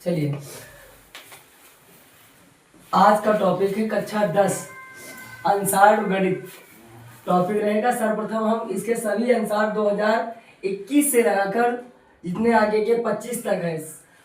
चलिए, आज का टॉपिक है कक्षा 10 अंशार गणित। टॉपिक रहेगा सर्वप्रथम हम इसके सभी अंशार 2021 से लगाकर जितने आगे के 25 तक है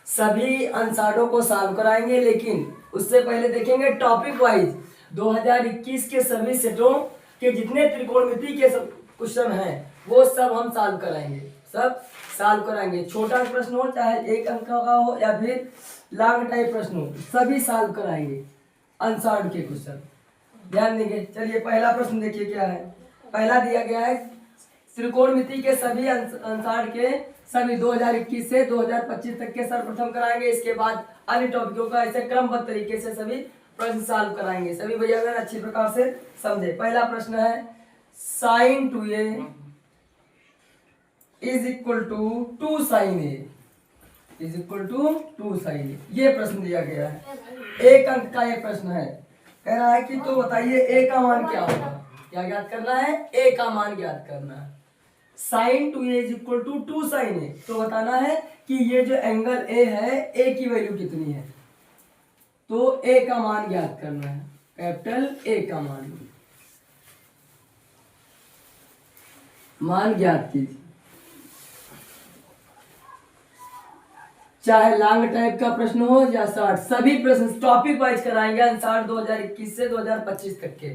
सभी अंशारों को सॉल्व कराएंगे। लेकिन उससे पहले देखेंगे टॉपिक वाइज 2021 के सभी सेटों के जितने त्रिकोणमिति के क्वेश्चन हैं वो सब हम सॉल्व कराएंगे, सब सॉल्व कराएंगे। छोटा प्रश्न हो चाहे 1 अंक का हो या फिर लॉन्ग टाइप प्रश्न हो, सभी सॉल्व कराएंगे अंशार के क्वेश्चन, ध्यान देंगे। चलिए पहला प्रश्न देखिए क्या है। पहला दिया गया है त्रिकोणमिति के सभी अंशार के सभी 2021 से 2025 तक के सर्वप्रथम कराएंगे। इसके बाद अन्य टॉपिकों का ऐसे क्रमबद्ध तरीके से सभी प्रश्न सॉल्व कराएंगे। सभी भैया अगर अच्छी प्रकार से समझे। पहला प्रश्न है sin 2a is equal to 2 sin a is equal to 2 sin a। ये प्रश्न दिया गया है, 1 अंक का ये प्रश्न है। कह रहा है कि तो बताइए a का मान क्या होगा। क्या ज्ञात करना है? a का मान ज्ञात करना है। sin 2a is equal to 2 sin a, तो बताना है कि ये जो एंगल a है a की वैल्यू कितनी है। तो a का मान ज्ञात करना है, कैपिटल A का मान ज्ञात कीजिए। चाहे लॉन्ग टाइप का प्रश्न हो या शॉर्ट, सभी प्रश्न टॉपिक वाइज कराएंगे अंशार 2021 से 2025 तक के।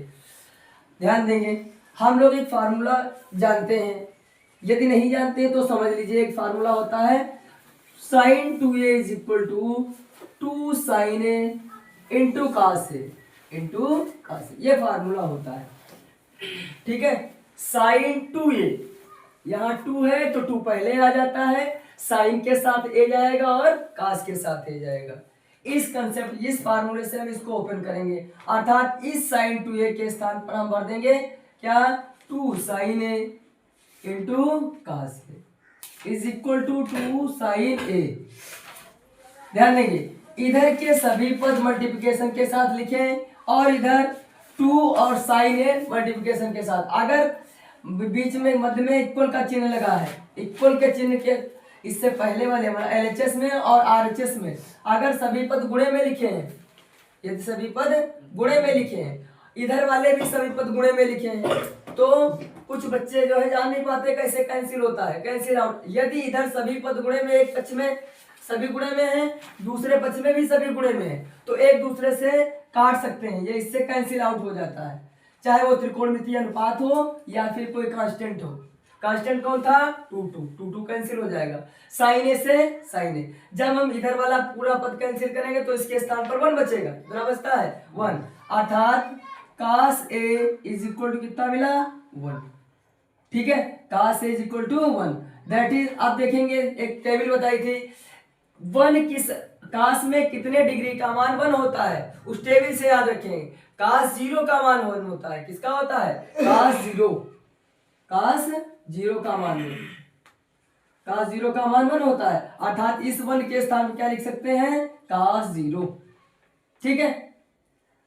ध्यान देंगे। हम लोग एक फार्मूला जानते हैं, यदि नहीं जानते हैं तो समझ लीजिए। एक फार्मूला होता है sin 2a is equal to 2 sin a into cos a into cos a, ये फार्मूला होता है। ठीक है, sin 2a, यहाँ 2 है तो 2 पहले आ जाता है, साइन के साथ ए जाएगा और कास के साथ ए जाएगा। इस कंसेप्ट, इस फार्मूले से हम इसको ओपन करेंगे, अर्थात इस साइन 2a के स्थान पर हम भर देंगे क्या, 2 sin a into cos A is equal to 2 sin a। ध्यान देंगे, इधर के सभी पद मल्टीप्लिकेशन के साथ लिखें और इधर 2 और sin a मल्टीप्लिकेशन के साथ। अगर बीच में मध्य में इक्वल का चिन्ह लगा है, इक्वल के चिन्ह के इससे पहले वाले LHS में और RHS में अगर सभी पद गुणे में लिखे हैं, यदि सभी पद गुणे में लिखे हैं, इधर वाले भी सभी पद गुणे में लिखे हैं, तो कुछ बच्चे जो है जान नहीं पाते कैसे कैंसिल होता है, कैंसिल आउट। यदि इधर सभी पद गुणे में, एक पक्ष में सभी गुणे में है, दूसरे पक्ष में भी सभी गुणे में है, तो एक दूसरे से काट सकते हैं, ये इससे कैंसिल आउट हो जाता है। चाहे वो त्रिकोणमितीय अनुपात हो या फिर कोई कांस्टेंट हो। कांस्टेंट कौन था? 2 कैंसिल हो जाएगा, साइन ए से साइन ए। जब हम इधर वाला पूरा पद कैंसिल करेंगे तो इसके स्थान पर 1 बचेगा, कितना बचता है 1, अर्थात cos A is equal to कितना मिला 1। ठीक है, cos A is equal to 1, that is. आप देखेंगे एक टेबल बताई थी, 1 किस कास में कितने डिग्री का मान 1 होता है, उस टेबल से याद रखेंगे। कास 0 का मान 1 होता है, किसका होता है? कास 0, कास 0 का मान 1, कास 0 का मान 1 होता है, अर्थात इस 1 के स्थान पर क्या लिख सकते हैं? कास 0। ठीक है,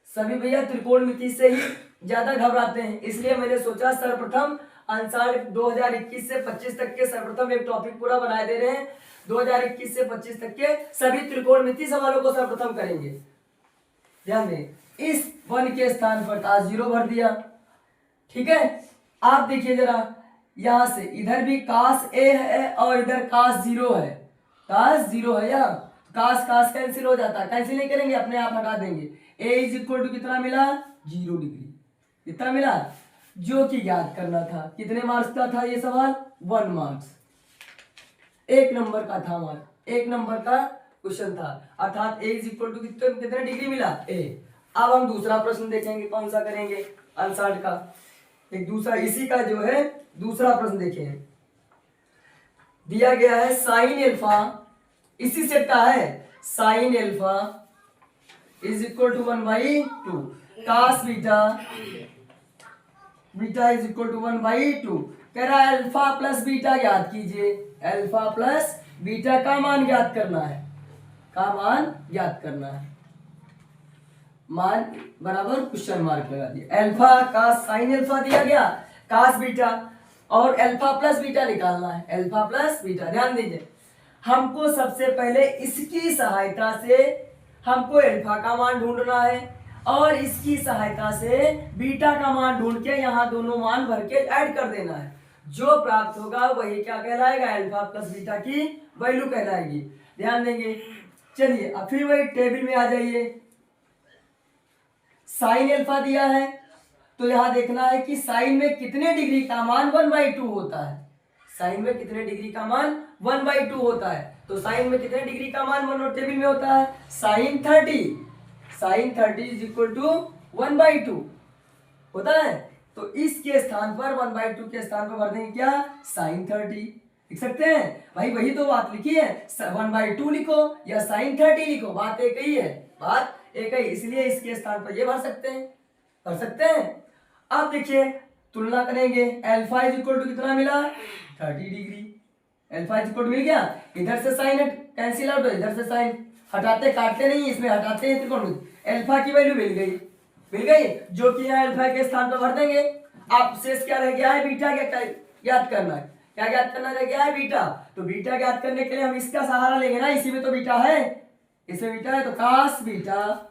सभी भैया त्रिकोणमिति से ही ज्यादा घबराते हैं, इसलिए मैंने सोचा सर्वप्रथम अंशार 2021 से 25 तक के सर्वप्रथम एक टॉपिक पूरा बनाए दे रहे हैं। 2021 से 25 तक के सभी त्रिकोणमिति सवालों को सर्वप्रथम करेंगे। ध्यान दें, इस 1 के स्थान पर कास 0 भर दिया। ठीक है, आप देखिए जरा, यहां से इधर भी कास ए है और इधर कास 0 है, कास 0 है, यहाँ कास कास कैंसिल हो जाता है, कैंसिल नहीं करेंगे, अपने आप हटा देंगे। ए इज इक्वल टू कितना मिला? 0 डिग्री। कितना मिला? जो कि ज्ञात करना था। कितने मार्क्स का था ये सवाल? 1 मार्क्स, 1 नंबर का था मार्क, 1 नंबर का क्वेश्चन था, अर्थात ए इज इक्वल टू कितने डिग्री मिला? ए। अब हम दूसरा प्रश्न देखेंगे, कौन सा करेंगे? अंशार का एक दूसरा, इसी का जो है दूसरा प्रश्न देखें। दिया गया है साइन अल्फा, इसी सेट का है, sine alpha is equal to 1/2, cos beta, beta is equal to 1/2। कह रहा है अल्फा प्लस बीटा ज्ञात कीजिए, अल्फा प्लस बीटा का मान ज्ञात करना है, का मान ज्ञात करना है, मान बराबर क्वेश्चन मार्क लगा दिया। अल्फा का साइन अल्फा दिया गया, कास बीटा, और अल्फा प्लस बीटा निकालना है, अल्फा प्लस बीटा। ध्यान दीजिए, हमको सबसे पहले इसकी सहायता से हमको अल्फा का मान ढूंढना है और इसकी सहायता से बीटा का मान ढूंढ के यहाँ दोनों मान भर के ऐड कर देना है। जो प्राप्त होगा वही क्या कहलाएगा, अल्फा प्लस बीटा की वैल्यू कहलाएगी। ध्यान देंगे। चलिए अब फिर वही टेबल में आ जाइए। साइन अल्फा दिया है तो यहाँ देखना है कि साइन में कितने डिग्री का मान 1/2 होता है। साइन में कितने डिग्री का मान 1/2 होता है। तो साइन में कितने डिग्री का मान टेबल में होता है, साइन 30 इज इक्वल टू 1/2 होता है। तो इसके स्थान पर 1/2 के स्थान पर भर देंगे क्या, साइन 30 लिख सकते हैं। भाई वही तो बात लिखी है, 1/2 लिखो या साइन 30 लिखो, बात एक ही है, बात एक ही, इसलिए इसके स्थान पर ये भर सकते हैं। अब देखिए तुलना करेंगे। अल्फा इज इक्वल टू कितना मिला, 30 degree. Alpha is equal to मिल गया। इधर से साइन कैंसिल आउट, इधर से साइन हटाते काटते नहीं, इसमें हटाते हैं त्रिकोण। अल्फा की वैल्यू मिल गई जो कि यहाँ अल्फा के स्थान पर भर देंगे। आप शेष क्या रह गया है, बीटा क्या याद करना है, क्या ज्ञात करना रह गया है, बीटा। तो बीटा ज्ञात करने के लिए हम इसका सहारा लेंगे ना, इसी में तो बीटा है, इसमें बीटा है, तो cos beta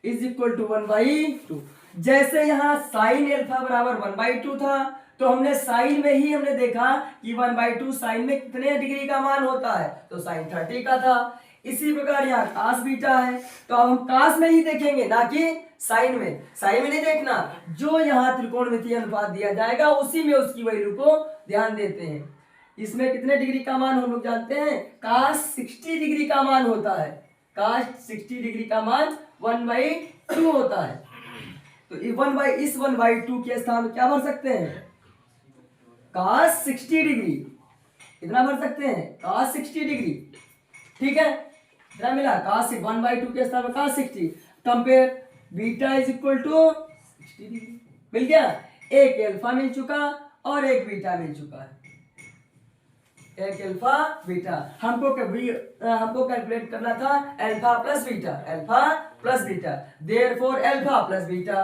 is equal to 1/2। जैसे यहाँ साइन अल्फा बराबर 1/2 था तो हमने साइन में ही हमने देखा कि 1/2 साइन में कितने डिग्री का मान होता है, तो साइन 30 का था। इसी प्रकार यहाँ cos बीटा है तो अब हम cos में ही देखेंगे ना कि साइन में नहीं देखना। जो यहाँ त्रिकोणमितीय अनुपात दिया जाएगा उसी में उसकी वैल्यू को ध्यान देते हैं। इसमें कितने डिग्री का मान हम लोग जानते हैं, cos 60 डिग्री का मान होता है। cos 60 डिग्री का मान 1/2 होता है। तो इस 1/2 के स्थान में क्या भर सकते हैं, cos 60 डिग्री। कितना भर सकते हैं, cos 60 डिग्री। ठीक है, कितना मिला, cos 1/2 के स्थान में cos 60। Compare beta is equal to 60 degree मिल गया। एक अल्फा मिल चुका और एक बीटा मिल चुका है, एक अल्फा बीटा। हमको कैलकुलेट करना था alpha plus beta, therefore alpha plus beta,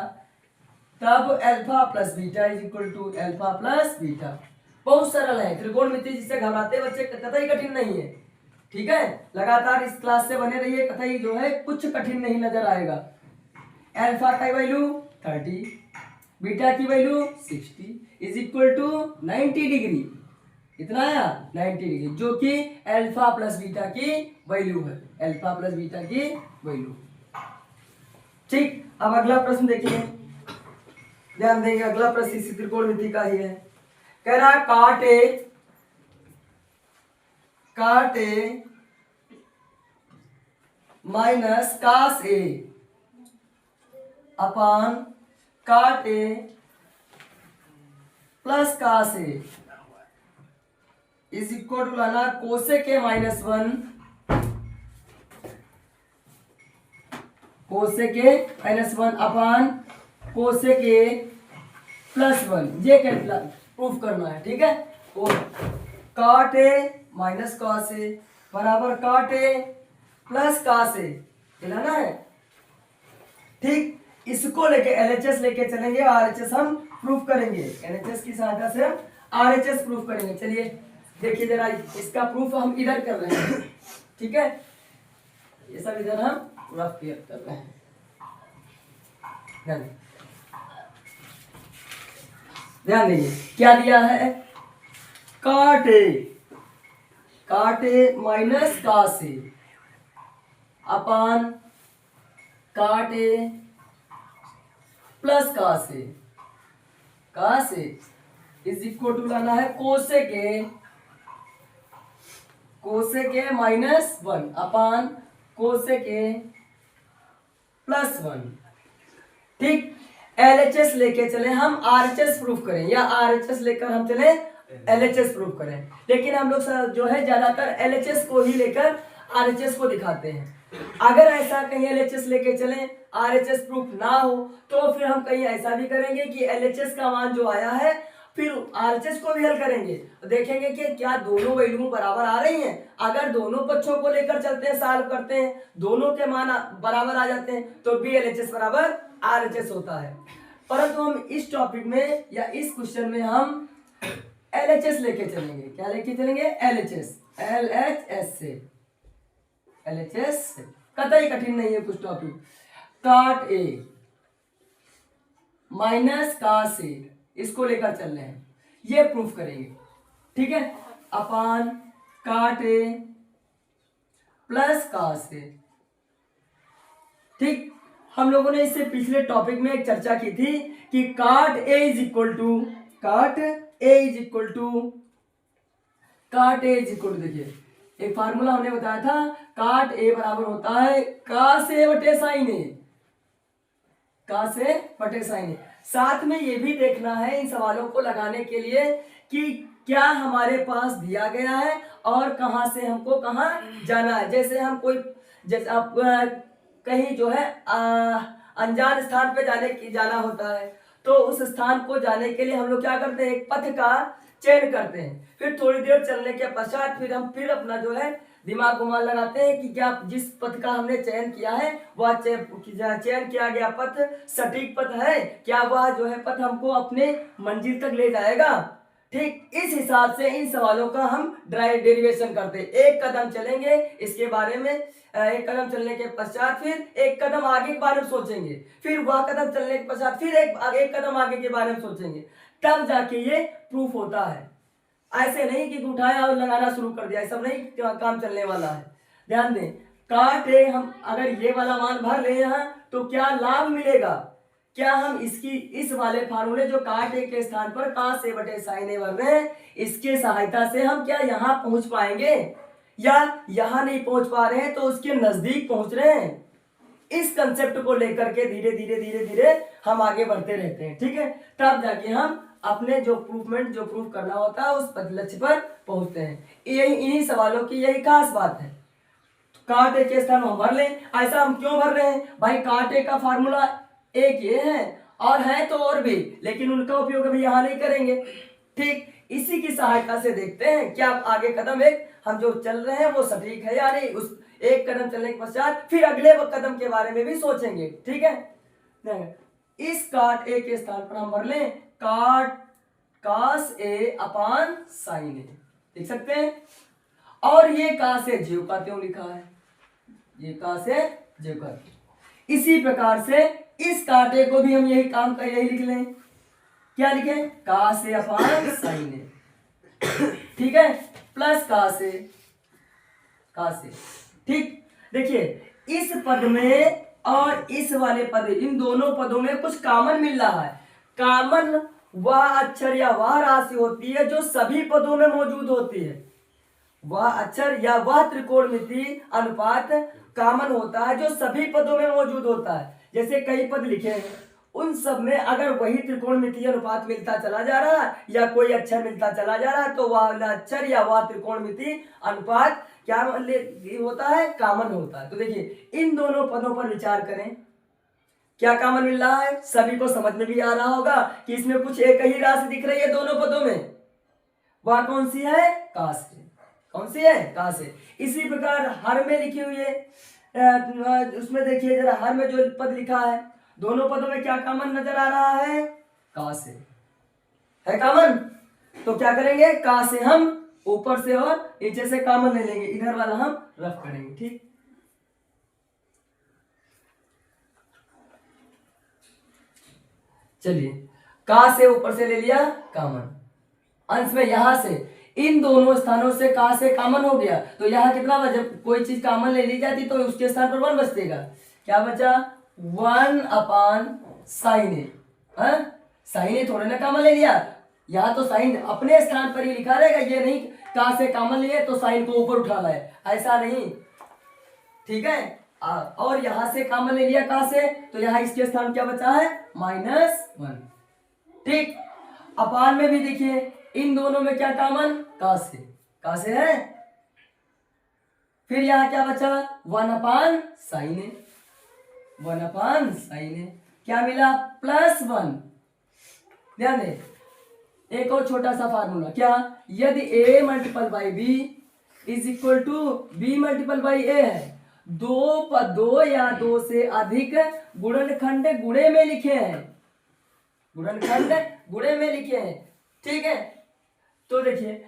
तब alpha plus beta is equal to alpha plus beta. बहुत सरल है, त्रिकोणमिति जिससे घबराते बच्चे कतई कठिन नहीं है। ठीक है, लगातार इस क्लास से बने रहिए, कतई जो है कुछ कठिन नहीं नजर आएगा। अल्फा का वैल्यू 30, बीटा की value 60 is equal to 90 degree. कितना आया, 90 डिग्री, जो कि अल्फा प्लस बीटा की वैल्यू है, अल्फा प्लस बीटा की वैल्यू। ठीक, अब अगला प्रश्न देखिए, ध्यान देंगे। अगला प्रश्न इसी त्रिकोणमिति का ही है। कह रहा है cot A minus cos A upon cot A plus cos A is equal to लाना cosec A -1, cosec A -1 upon cosec A +1। ये क्या प्रूफ करना है। ठीक है, और काट ए माइनस cos ए बराबर काट ए प्लस cos ए लाना है। ठीक, इसको लेके LHS लेके चलेंगे, RHS हम प्रूफ करेंगे। LHS की सहायता से हम RHS प्रूफ करेंगे। चलिए देखिए जरा, इसका प्रूफ हम इधर कर रहे हैं। ठीक है, ये सब इधर हम रफ क्लियर कर रहे हैं। ध्यान दीजिए क्या दिया है, cot A minus cos A upon cot A plus cos A is equal to लाना है cosec A -1 upon cosec A +1। ठीक, LHS लेके चले हम RHS प्रूफ करें, या RHS लेकर हम चले LHS प्रूफ करें। लेकिन हम लोग जो है ज्यादातर LHS को ही लेकर RHS को दिखाते हैं। अगर ऐसा कहीं LHS लेके चलें RHS प्रूफ ना हो तो फिर हम कहीं ऐसा भी करेंगे कि LHS का मान जो आया है फिर RHS को भी हल करेंगे, देखेंगे कि क्या दोनों वैल्यू बराबर आ रही हैं। अगर दोनों पक्षों को लेकर चलते हैं, सॉल्व करते हैं, दोनों के मान बराबर आ जाते हैं तो भी LHS बराबर RHS होता है। परंतु हम इस टॉपिक में या इस क्वेश्चन में हम LHS लेके चलेंगे। क्या लेके चलेंगे, LHS। LHS से, LHS से कतई कठिन नहीं है कुछ टॉपिक। काट ए माइनस कास ए, इसको लेकर चल रहे हैं, ये प्रूफ करेंगे, ठीक है। अपान काट ए प्लस कास ए, ठीक। हम लोगों ने इससे पिछले टॉपिक में एक चर्चा की थी कि काट ए इज इक्वल टू देखिए एक फार्मूला हमने बताया था, काट ए बराबर होता है का से बटे साइन ए, का से बटे साइन ए। साथ में ये भी देखना है इन सवालों को लगाने के लिए कि क्या हमारे पास दिया गया है और कहां से हमको कहां जाना है। जैसे हम जैसे आप कहीं जो है अनजान स्थान पे जाना होता है, तो उस स्थान को जाने के लिए हम लोग क्या करते हैं, एक पथ का चयन करते हैं। फिर थोड़ी देर चलने के पश्चात फिर हम अपना जो है दिमाग घुमा लगाते हैं कि क्या जिस पथ का हमने चयन किया है वह चयन किया गया पथ सटीक पथ है, क्या वह जो है पथ हमको अपने मंजिल तक ले जाएगा। ठीक इस हिसाब से इन सवालों का हम डेरिवेशन करते हैं। एक कदम चलेंगे इसके बारे में, एक कदम चलने के पश्चात फिर एक कदम आगे के बारे में सोचेंगे, फिर वह कदम चलने के पश्चात फिर एक कदम आगे के बारे में सोचेंगे, तब जाके ये प्रूफ होता है। ऐसे नहीं कि उठाया और लगाना शुरू कर दिया, ऐसा नहीं काम चलने वाला है। ध्यान दें, काट ए हम अगर ये वाला मान भर ले यहाँ तो क्या लाभ मिलेगा, क्या हम इस वाले फार्मूले जो काट ए के स्थान पर कास ए बटे साइन ए भर रहे हैं, इसके सहायता से हम क्या यहाँ पहुंच पाएंगे, या यहाँ नहीं पहुंच पा रहे हैं तो उसके नजदीक पहुंच रहे हैं। इस कंसेप्ट को लेकर के धीरे धीरे हम आगे बढ़ते रहते हैं, ठीक है। तब जाके हम अपने जो प्रूफ करना होता है उस लक्ष्य पर पहुंचते हैं। इन्हीं सवालों की यही खास बात है। काट ए के स्थान हम भर लें, ऐसा हम क्यों भर रहे हैं भाई, काट ए का फार्मूला एक ये है और है तो और भी, लेकिन उनका उपयोग अभी यहाँ नहीं करेंगे। ठीक इसी की सहायता से देखते हैं क्या आगे कदम एक हम जो चल रहे हैं वो सटीक है या नहीं। उस एक कदम चलने के पश्चात फिर अगले कदम के बारे में भी सोचेंगे, ठीक है। इस काट ए के स्थान पर हम भर लें काट कास ए अपान साइन ए, देख सकते हैं। और ये का से ज्यों का त्यों लिखा है, ये का से ज्यों का। इसी प्रकार से इस काटे को भी हम यही लिख लें, क्या लिखें, का से अपान साइन ए, ठीक है, प्लस का से। ठीक देखिए इस पद में और इस वाले पद, इन दोनों पदों में कुछ कॉमन मिल रहा है। कॉमन वह अक्षर या वह राशि होती है जो सभी पदों में मौजूद होती है। वह अक्षर या वह त्रिकोणमिति अनुपात कॉमन होता है जो सभी पदों में मौजूद होता है। जैसे कई पद लिखे हैं, उन सब में अगर वही त्रिकोणमितीय अनुपात मिलता चला जा रहा है या कोई अक्षर मिलता चला जा रहा है तो वह अक्षर या वह त्रिकोणमितीय अनुपात क्या होता है, कॉमन होता है। तो देखिए इन दोनों पदों पर विचार करें, क्या कॉमन मिल रहा है, सभी को समझ में भी आ रहा होगा कि इसमें कुछ एक ही राशि दिख रही है दोनों पदों में, वह कौन सी है, का से। कौन सी है, का से। इसी प्रकार हर में लिखी हुई है, उसमें देखिए जरा हर में जो पद लिखा है दोनों पदों में क्या कॉमन नजर आ रहा है, का से है कॉमन। तो क्या करेंगे, का से हम ऊपर से और नीचे से कॉमन ले लेंगे, इधर वाला हम रफ करेंगे, ठीक। चलिए का से ऊपर से ले लिया कॉमन, अंश में यहां से इन दोनों स्थानों से का से कॉमन हो गया तो यहाँ कितना बचा, कोई चीज कॉमन ले ली जाती तो उसके स्थान पर 1 बचेगा। क्या बचा, 1 अपान साइन ए। साइन ए थोड़े ना कॉमन ले लिया, यहाँ तो साइन अपने स्थान पर ही लिखा रहेगा, ये नहीं का से कॉमन लिए तो साइन को ऊपर उठा लाए, ऐसा नहीं, ठीक है। और यहां से कॉमन ले लिया का से तो यहाँ इसके स्थान क्या बचा है, -1, ठीक। अपान में भी देखिए इन दोनों में क्या कॉमन, का से है। फिर यहाँ क्या बचा, 1 अपान साइन ए, 1 अपान साइन ए, क्या मिला, +1। ध्यान दे एक और छोटा सा फार्मूला, क्या, यदि a multiple by B is equal to B multiple by A है, दो या दो से अधिक गुणनखंड गुणे में लिखे हैं, गुणनखंड गुणे में लिखे हैं, ठीक है। तो देखिए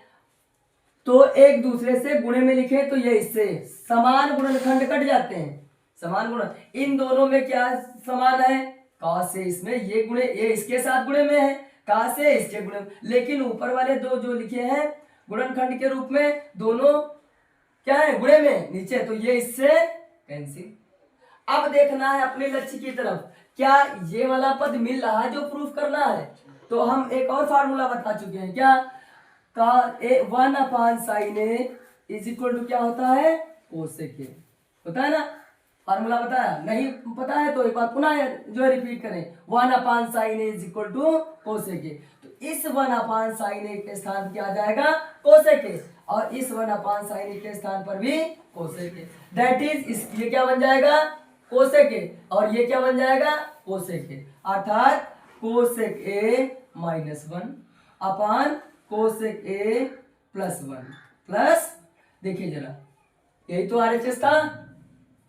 तो एक दूसरे से गुणे में लिखे तो ये इससे समान गुणनखंड कट जाते हैं, समान गुण। इन दोनों में क्या समान है, का से इसमें ये गुणे, ये इसके साथ गुणे में है, का से इसके गुणे में। लेकिन ऊपर वाले दो जो लिखे हैं गुणनखंड के रूप में, दोनों क्या है, गुणे में नीचे, तो ये इससे कैंसिल। अब देखना है अपने लक्ष्य की तरफ, क्या ये वाला पद मिल रहा है जो प्रूफ करना है। तो हम एक और फार्मूला बता चुके हैं, क्या, का 1/sin A is equal to क्या होता है, कोसेक A होता है ना। फार्मूला बताया, नहीं पता है तो एक बार पुनः जो है रिपीट करें, 1/sin A is equal to cosec A। तो इस 1/sin A के स्थान क्या आ जाएगा, कोसेक A, और इस 1/sin A के स्थान पर भी कोसेक A। दैट इज इस ये क्या बन जाएगा, कोसेक A, और ये क्या बन जाएगा, कोसेक A, अर्थात cosec A -1 upon cosec A +1 plus, देखिए जरा, यही तो RHS था,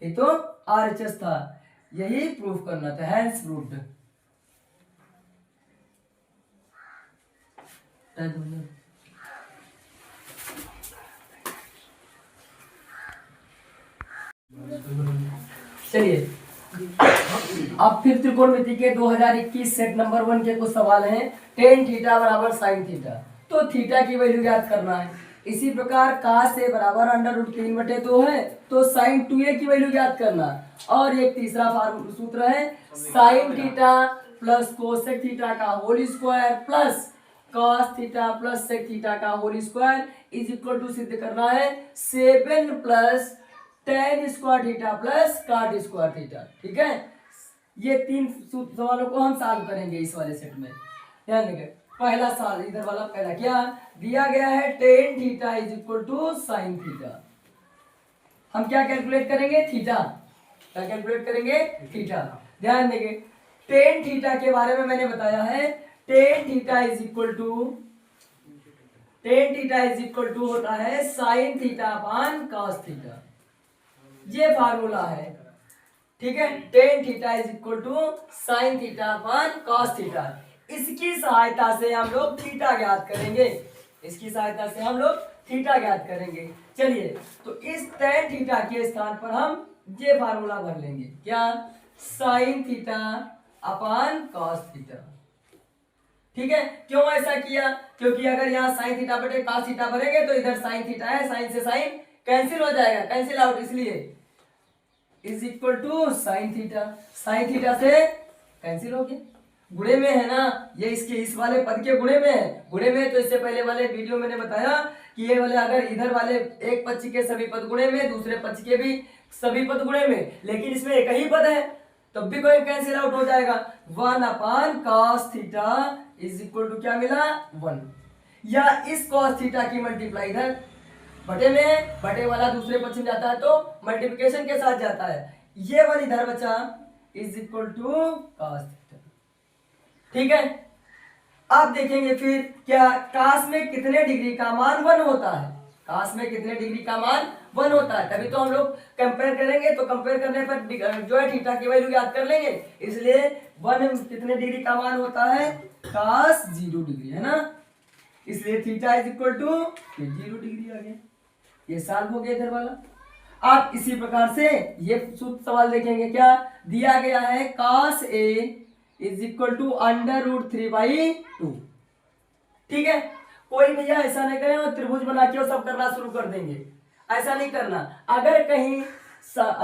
ये तो RHS था, यही प्रूफ करना था, हैंस प्रूव्ड। चलिए अब फिर त्रिकोणमिति के 2021 सेट नंबर 1 के कुछ सवाल हैं। tan थीटा बराबर sin थीटा, तो थीटा की वैल्यू ज्ञात करना है। इसी प्रकार cos A बराबर √3/2 है, तो sin 2A की वैल्यू ज्ञात करना। और एक तीसरा सूत्र है sin theta plus cosec theta का whole square plus cos theta plus sec theta का whole square is equal to सिद्ध करना है 7 plus tan square theta plus cot square theta. ठीक है, ये तीन सवालों को हम सॉल्व करेंगे इस वाले सेट में। ध्यान देंगे, पहला सवाल इधर वाला, पहला क्या दिया गया है, tan theta is equal to sin theta. हम क्या कैलकुलेट करेंगे, थीटा, क्या कैलकुलेट करेंगे, थीटा। ध्यान देंगे, tan थीटा के बारे में मैंने बताया है, tan theta is equal to होता है sin theta upon cos theta, ये फार्मूला है। ठीक है, tan theta is equal to sin theta upon cos theta. इसकी सहायता से हम लोग थीटा ज्ञात करेंगे, इसकी सहायता से हम लोग थीटा ज्ञात करेंगे। चलिए, तो इस tan थीटा के स्थान पर हम ये फार्मूला भर लेंगे, क्या, sin theta upon cos theta. ठीक है, क्यों ऐसा किया, क्योंकि अगर यहाँ sin थीटा बटे cos थीटा भरेंगे तो इधर sin थीटा है, sin से sin कैंसिल हो जाएगा, कैंसिल आउट, इसलिए is equal to sin theta, sin theta से कैंसिल हो गया, गुणे में है ना, ये इसके इस वाले पद के गुणे में है, गुणे में। तो इससे पहले वाले वीडियो मैंने बताया कि ये वाले अगर इधर वाले एक पक्ष के सभी पद गुणे में, दूसरे पक्ष के भी सभी पद गुणे में, लेकिन इसमें एक ही पद है, तब भी कोई कैंसिल आउट हो जाएगा। 1/cos theta is equal to क्या मिला, 1, या इस cos थीटा की मल्टीप्लाई इधर बटे में है, बटे वाला दूसरे पक्ष में जाता है तो मल्टीप्लिकेशन के साथ जाता है, ये वाला इधर बचा is equal to cos theta. ठीक है, अब देखेंगे फिर क्या cos में कितने डिग्री का मान 1 होता है, cos में कितने डिग्री का मान 1 होता है, तभी तो हम लोग कंपेयर करेंगे। तो कंपेयर करने पर जो है थीटा की वैल्यू याद कर लेंगे, इसलिए 1 कितने डिग्री का मान होता है, cos 0 डिग्री है ना, इसलिए theta is equal to 0 degree आ गया। ये सॉल्व हो गया इधर वाला। आप इसी प्रकार से ये सवाल देखेंगे, क्या दिया गया है, cos A is equal to √3/2। ठीक है, कोई भैया ऐसा नहीं करें और त्रिभुज बना के और सब करना शुरू कर देंगे, ऐसा नहीं करना। अगर कहीं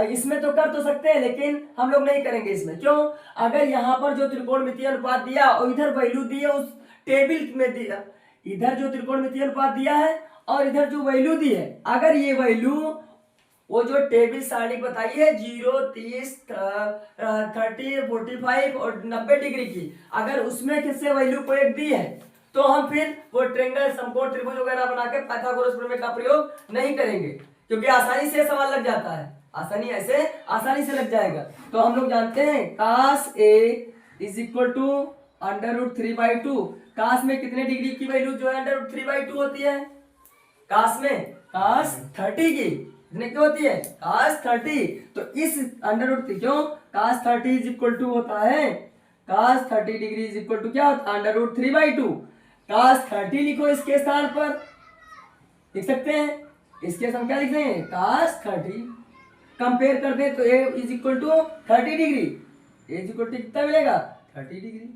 इसमें तो कर तो सकते हैं, लेकिन हम लोग नहीं करेंगे इसमें। क्यों, अगर यहाँ पर जो त्रिकोणमितीय अनुपात दिया और इधर वैल्यू दी है उस टेबल में दिया, इधर जो त्रिकोणमितीय अनुपात दिया है और इधर जो वैल्यू दी है, अगर ये वैल्यू वो जो टेबल सारणी बताई है 0, 30, 30, 45 और 90 डिग्री की, अगर उसमें किससे वैल्यू को एक दी है तो हम फिर वो ट्रायंगल, समकोण, त्रिभुज वगैरह बना के पाइथागोरस प्रमेय का प्रयोग नहीं करेंगे, क्योंकि आसानी से सवाल लग जाता है, आसानी से लग जाएगा। तो हम लोग जानते हैं cos A is equal to √3/2। cos में कितने डिग्री की वैल्यू जो है √3/2 होती है, cos में cos 30 की कितने की होती है, cos 30। तो इस √3 क्यों, cos 30 इज इक्वल टू होता है, cos 30 degree is equal to क्या होता है, √3/2। cos 30 लिखो इसके स्थान पर, लिख सकते हैं। इसके हम क्या लिख देंगे, cos 30। कंपेयर कर दे तो A is equal to 30 degree, A is equal to कितना मिलेगा 30 डिग्री।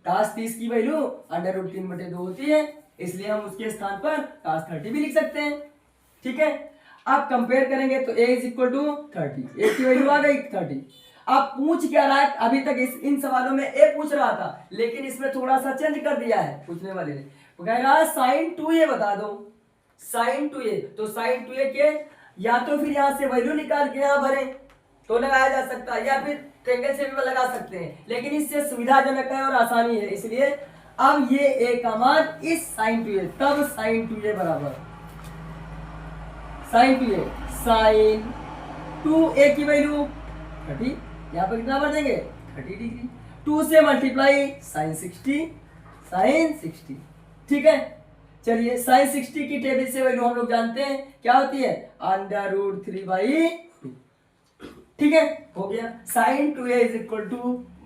cos 30 की वैल्यू √3/2 होती है, इसलिए हम उसके स्थान पर cos 30 भी लिख सकते हैं। ठीक है, आप कंपेयर करेंगे तो a इज इक्वल टू 30, ए की वैल्यू आ गई 30। आप पूछ क्या रहा है, अभी तक इन सवालों में ए पूछ रहा था, लेकिन इसमें थोड़ा सा चेंज कर दिया है पूछने वाले ने। वो कह रहा है sin 2a बता दो, sin 2a। तो sin 2a के या तो फिर यहाँ से वैल्यू निकाल के यहाँ भरे तो लगाया जा सकता है, या फिर ट्रायंगल से भी लगा सकते हैं, लेकिन इससे सुविधाजनक है और आसानी है, इसलिए अब ये a का मान इस sin 2a, तब sin 2a बराबर sin 2a, sin 2a की वैल्यू 30, यहाँ पर कितना भर देंगे 30 डिग्री, 2 से मल्टीप्लाई sin 60। ठीक है, चलिए sin 60 की टेबल से वैल्यू हम लोग जानते हैं क्या होती है, √3/2। ठीक है, हो गया। sin 2a is equal to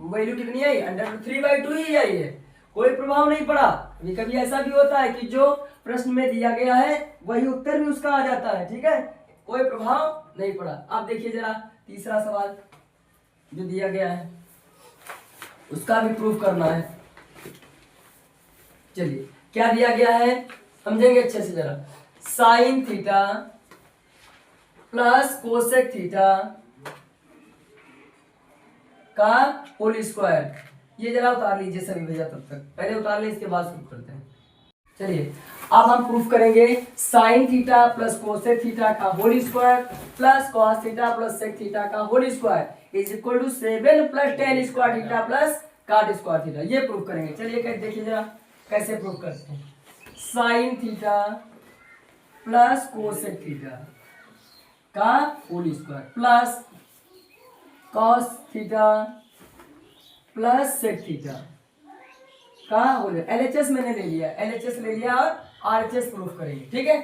value कितनी आई, √3/2 ही आई है, कोई प्रभाव नहीं पड़ा। कभी कभी ऐसा भी होता है कि जो प्रश्न में दिया गया है वही उत्तर भी उसका आ जाता है। ठीक है, कोई प्रभाव नहीं पड़ा। अब देखिए जरा तीसरा सवाल जो दिया गया है उसका भी प्रूफ करना है। चलिए क्या दिया गया है समझेंगे अच्छे से जरा। sin theta plus cosec theta का होल स्क्वायर, ये जरा उतार लीजिए सभी भैया, तब तक पहले उतार ले, इसके बाद शुरू करते हैं। चलिए अब हम प्रूफ करेंगे sin theta plus cosec theta का whole square plus cos theta plus sec theta का whole square is equal to 7 plus tan square theta plus cot square theta, ये प्रूफ करेंगे। चलिए कैसे देखिए जरा कैसे प्रूफ करते हैं। sin theta plus cosec theta का whole square plus cos theta plus sec theta का होल, LHS मैंने ले लिया, LHS ले लिया और RHS प्रूफ करेंगे। ठीक है,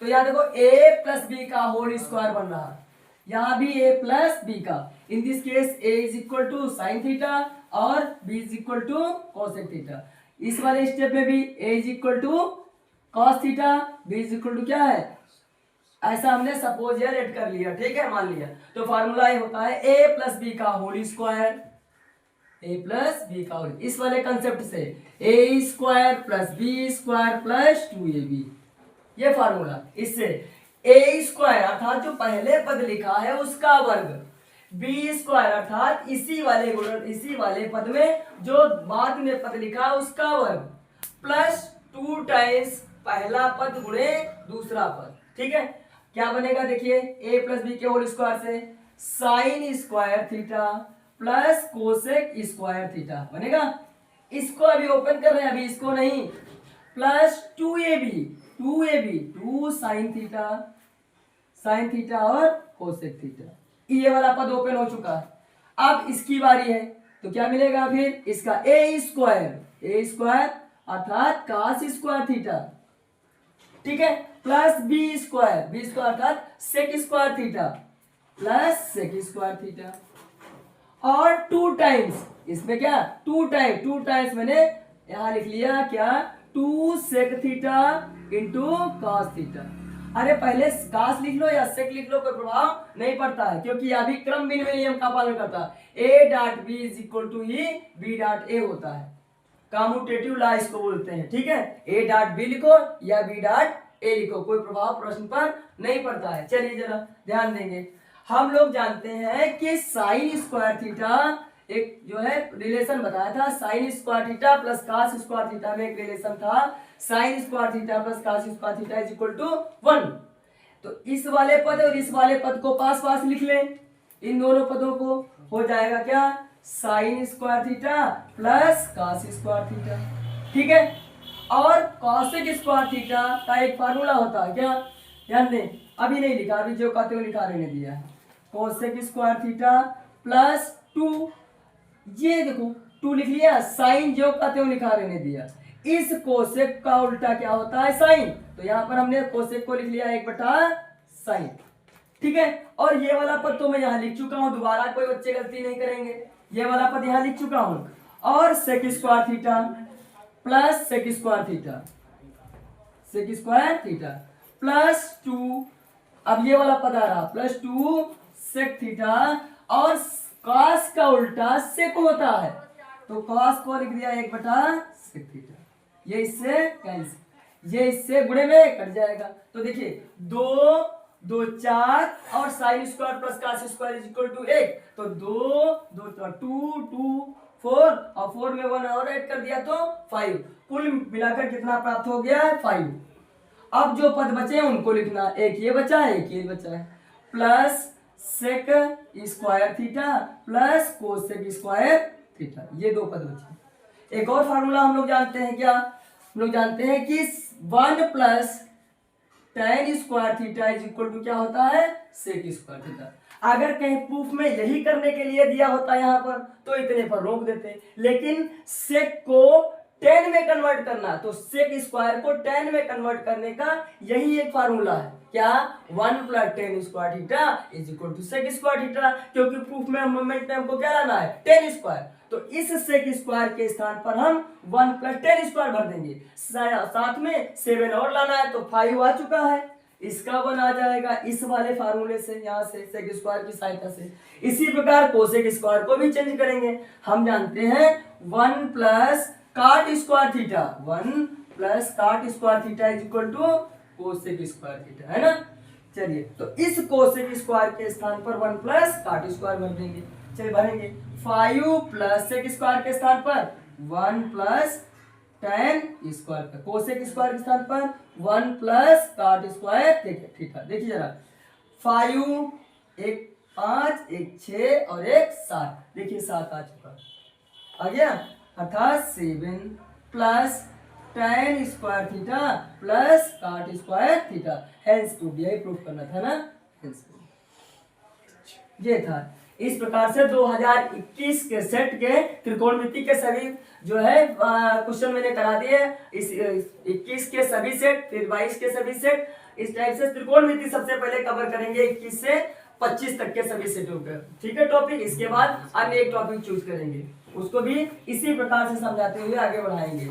तो यहाँ देखो a प्लस बी का होल स्क्वायर बन रहा है, यहाँ भी a प्लस बी का, in this case a is equal to sine theta और b is equal to cosec theta. इस वाले स्टेप में भी a is equal to cos theta, b is equal to क्या है, ऐसा हमने सपोज या लेट कर लिया। ठीक है, मान लिया, तो फार्मूला ये होता है a प्लस बी का whole square, a plus b का होल, इस वाले कंसेप्ट से a square plus b square plus 2ab, ये फार्मूला। इससे a स्क्वायर अर्थात जो पहले पद लिखा है उसका वर्ग, b स्क्वायर अर्थात इसी वाले पद में जो बाद में पद लिखा है उसका वर्ग, प्लस 2 टाइम्स पहला पद गुणे दूसरा पद। ठीक है, क्या बनेगा देखिए, a प्लस बी के होल स्क्वायर से sign square theta plus cosec square theta बनेगा। इसको अभी ओपन कर रहे हैं, अभी इसको नहीं, प्लस 2 साइन थीटा और कोसेक थीटा, ये वाला पद ओपन हो चुका है। अब इसकी बारी है, तो क्या मिलेगा फिर इसका a स्क्वायर अर्थात cos स्क्वायर थीटा, ठीक है, प्लस बी स्क्वायर अर्थात sec square theta plus sec square theta, और 2 टाइम्स इसमें क्या 2 टाइम्स मैंने यहां लिख लिया क्या 2 sec theta into cos theta. अरे पहले cos लिख लो या सेक लिख लो, कोई प्रभाव नहीं पड़ता है, क्योंकि अभी क्रम विनिमय नियम का पालन करता है। a dot b is equal to ही b डॉट ए होता है, कम्यूटेटिव लॉ इसको बोलते हैं। ठीक है, a डॉट बी लिखो या b डॉट ए लिखो, कोई प्रभाव प्रश्न पर नहीं पड़ता है। चलिए जरा ध्यान देंगे, हम लोग जानते हैं कि साइन स्क्वायर थीटा एक जो है रिलेशन बताया था, sine square theta plus cos square theta में एक रिलेशन था, sine square theta plus cos square theta is equal to 1। तो इस वाले पद और इस वाले पद को पास पास लिख लें, इन दोनों पदों को हो जाएगा क्या sign square theta plus cos square theta. ठीक है, और कॉसेक स्क्वायर थीटा का एक फार्मूला होता है क्या, ध्यान दें, अभी नहीं लिखा, अभी जो कहते हो लिखा रहने दिया है, कोसेक स्क्वायर थीटा प्लस 2, ये देखो 2 लिख लिया, साइन जो कहते हो लिखा रहने दिया। इस कोसेक का उल्टा क्या होता है साइन, तो यहाँ पर हमने कोसेक को लिख लिया 1/साइन। ठीक है, और ये वाला पद तो मैं यहाँ लिख चुका हूँ, दोबारा कोई बच्चे गलती नहीं करेंगे, ये वाला पद यहाँ लिख चुका हूँ, और sec square theta plus sec square theta +2, अब ये वाला पद आ रहा +2 सेक थीटा, और कॉस का उल्टा सेक होता है, तो कॉस को लिख दिया 1/सेक थीटा। ये इससे कैंसिल, ये इससे गुणे में कट जाएगा। तो देखिए 2 2 4 और sine square plus cos square is equal to 1, तो 2 2 2 4 और 4 में 1 और ऐड कर दिया तो 5, कुल मिलाकर कितना प्राप्त हो गया है 5। अब जो पद बचे हैं उनको लिखना, एक ये बचा है, एक ये बचा है, plus sec square theta plus cosec square theta, ये दो पद बचे। एक और फार्मूला हम लोग जानते हैं, क्या हम लोग जानते हैं कि 1 plus tan square theta is equal to क्या होता है, सेक स्क्वायर थीटा। अगर कहीं प्रूफ में यही करने के लिए दिया होता यहाँ पर तो इतने पर रोक देते, लेकिन सेक को tan में कन्वर्ट करना, तो सेक स्क्वायर को tan में कन्वर्ट करने का यही एक फार्मूला है, क्या 1 plus tan square theta is equal to sec square theta, क्योंकि प्रूफ में मोमेंट में हमको क्या लाना है, tan स्क्वायर, तो इस सेक स्क्वायर के स्थान पर हम 1 प्लस tan स्क्वायर भर देंगे, साथ में 7 और लाना है तो 5 आ चुका है, इसका 1 आ जाएगा इस वाले फार्मूले से, यहाँ से सेक स्क्वायर की सहायता से। इसी प्रकार कोसेक स्क्वायर को भी चेंज करेंगे, हम जानते हैं 1 plus cot square theta, 1 plus cot square theta is equal to cosec square theta, है ना। चलिए तो इस कोसेक स्क्वायर के स्थान पर 1 प्लस कॉट स्क्वायर भर देंगे, चलिए भरेंगे 5 प्लस सेक स्क्वायर के स्थान पर 1 प्लस tan स्क्वायर का, कोसेक स्क्वायर के स्थान पर 1 प्लस कॉट स्क्वायर थीटा। देखिए जरा 5, एक 5, एक 6 और एक 7, देखिए 7 आ चुका, आ गया, अर्थात 7 plus tan square theta plus cot square theta, hence proof, यही प्रूफ करना था ना, हेंस प्रूफ ये था। इस प्रकार से 2021 के सेट के त्रिकोणमिति के सभी जो है क्वेश्चन मैंने करा दिए, इस 21 के सभी सेट, फिर 22 के सभी सेट, इस टाइप से त्रिकोणमिति सबसे पहले कवर करेंगे 21 से 25 तक के सभी सेटों का, ठीक है टॉपिक। इसके बाद अन्य एक टॉपिक चूज करेंगे, उसको भी इसी प्रकार से समझाते हुए आगे बढ़ाएंगे।